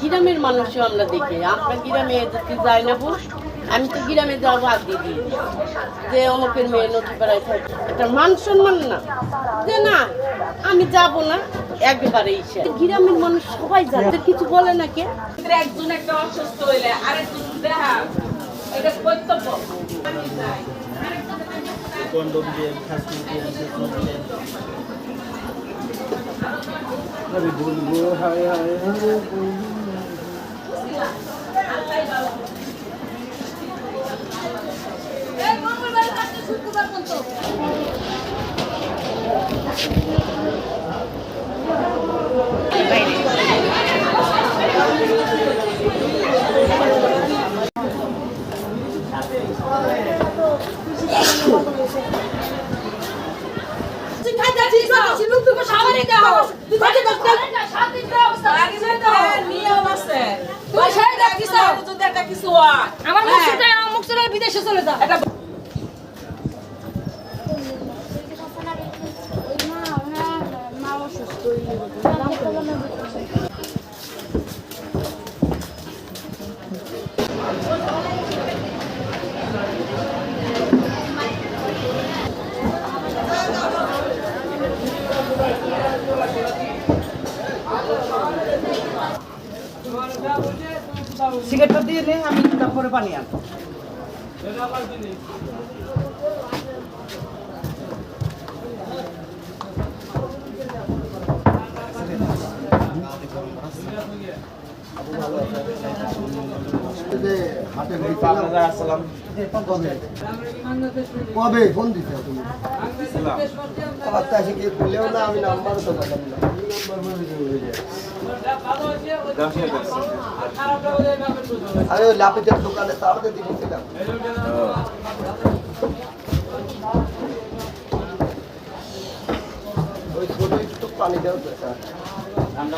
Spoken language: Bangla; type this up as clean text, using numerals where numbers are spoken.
গ্রামের মানুষও আমরা দেখি, আমরা গ্রামে যাই না বল, আমি তো গ্রামে যাওয়া বাদ দিয়ে দিই যে অমুকের মেয়ে নদীপাড়ায় থাকে, এটা মান সম্মান না যে না আমি যাব না একেবারেই। গ্রামের মানুষ সবাই যাতে কিছু বলে না কে, একজন একটা অসুস্থ হইলে আরেকজন দেখা এটা কর্তব্য। আমি বলবো হায় হায় হায় বিদেশে চলে যা। সিগারেটটা দিয়ে নে, আমি তারপরে পানি আনবো। কবে ফোন দিতে তুমি? খুললেও না, আমি নাম্বার তো পেলাম না। আমি ওই লাপিতের দোকানে তাড়াতে দিয়েছিলাম। ওই ছোট একটু পানি দেওয়া তো স্যার। ঠান্ডা